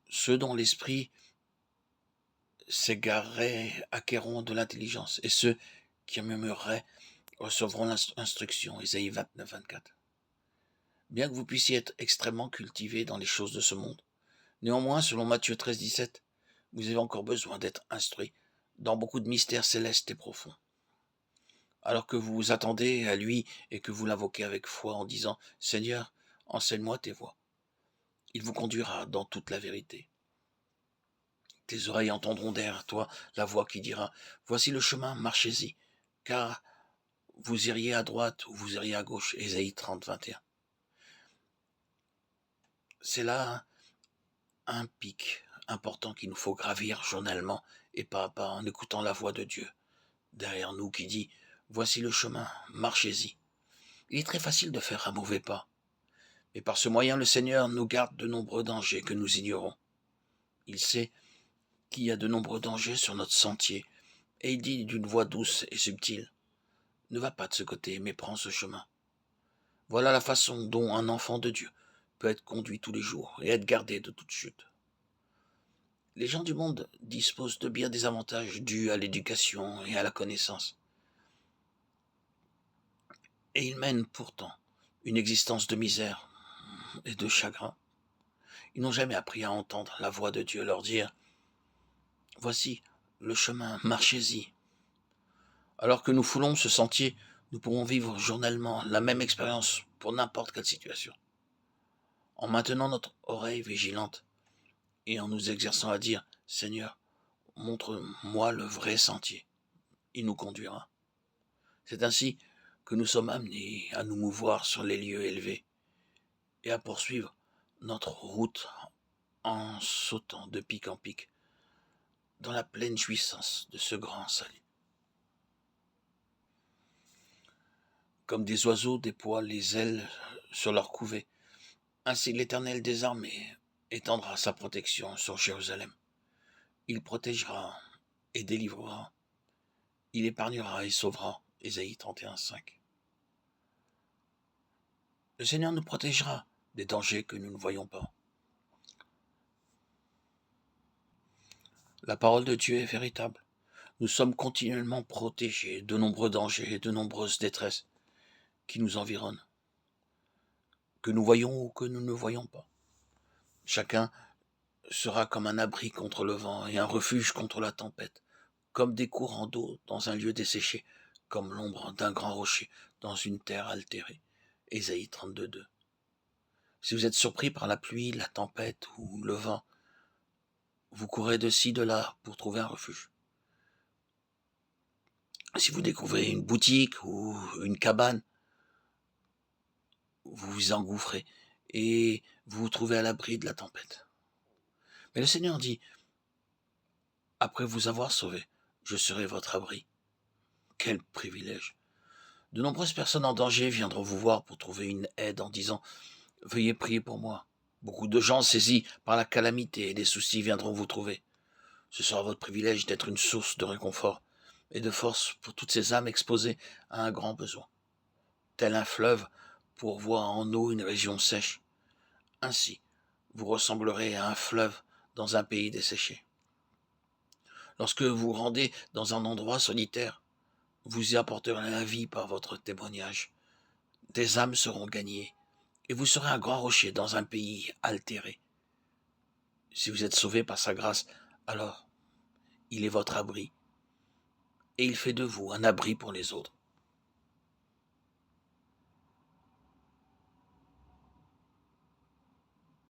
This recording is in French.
Ceux dont l'esprit s'égarerait acquerront de l'intelligence, et ceux qui murmureraient recevront l'instruction. Ésaïe 29, 24. Bien que vous puissiez être extrêmement cultivé dans les choses de ce monde, néanmoins, selon Matthieu 13, 17, vous avez encore besoin d'être instruit dans beaucoup de mystères célestes et profonds. Alors que vous vous attendez à lui et que vous l'invoquez avec foi en disant « Seigneur, enseigne-moi tes voies », il vous conduira dans toute la vérité. Tes oreilles entendront derrière toi la voix qui dira « Voici le chemin, marchez-y, car vous iriez à droite ou vous iriez à gauche ». Ésaïe 30, 21. C'est là un pic important qu'il nous faut gravir journellement et pas à pas en écoutant la voix de Dieu derrière nous qui dit « Voici le chemin, marchez-y ». Il est très facile de faire un mauvais pas, mais par ce moyen le Seigneur nous garde de nombreux dangers que nous ignorons. Il sait qu'il y a de nombreux dangers sur notre sentier, et il dit d'une voix douce et subtile « Ne va pas de ce côté, mais prends ce chemin ». Voilà la façon dont un enfant de Dieu peut être conduit tous les jours et être gardé de toute chute. Les gens du monde disposent de bien des avantages dus à l'éducation et à la connaissance. Et ils mènent pourtant une existence de misère et de chagrin. Ils n'ont jamais appris à entendre la voix de Dieu leur dire « Voici le chemin, marchez-y ». Alors que nous foulons ce sentier, nous pourrons vivre journellement la même expérience pour n'importe quelle situation. En maintenant notre oreille vigilante et en nous exerçant à dire « Seigneur, montre-moi le vrai sentier », il nous conduira. C'est ainsi que nous sommes amenés à nous mouvoir sur les lieux élevés et à poursuivre notre route en sautant de pic en pic dans la pleine jouissance de ce grand salut. Comme des oiseaux déploient les ailes sur leur couvée, ainsi l'Éternel des armées étendra sa protection sur Jérusalem. Il protégera et délivrera. Il épargnera et sauvera. Ésaïe 31, 5. Le Seigneur nous protégera des dangers que nous ne voyons pas. La parole de Dieu est véritable. Nous sommes continuellement protégés de nombreux dangers et de nombreuses détresses qui nous environnent, que nous voyons ou que nous ne voyons pas. Chacun sera comme un abri contre le vent et un refuge contre la tempête, comme des courants d'eau dans un lieu desséché, comme l'ombre d'un grand rocher dans une terre altérée. Ésaïe 32, 2. Si vous êtes surpris par la pluie, la tempête ou le vent, vous courez de ci, de là pour trouver un refuge. Si vous découvrez une boutique ou une cabane, vous vous engouffrez et vous vous trouvez à l'abri de la tempête. Mais le Seigneur dit, après vous avoir sauvé, je serai votre abri. Quel privilège! De nombreuses personnes en danger viendront vous voir pour trouver une aide en disant « Veuillez prier pour moi ». Beaucoup de gens saisis par la calamité et les soucis viendront vous trouver. Ce sera votre privilège d'être une source de réconfort et de force pour toutes ces âmes exposées à un grand besoin. Tel un fleuve pourvoit en eau une région sèche. Ainsi, vous ressemblerez à un fleuve dans un pays desséché. Lorsque vous rendez dans un endroit solitaire, vous y apporterez la vie par votre témoignage. Des âmes seront gagnées, et vous serez un grand rocher dans un pays altéré. Si vous êtes sauvé par sa grâce, alors il est votre abri, et il fait de vous un abri pour les autres.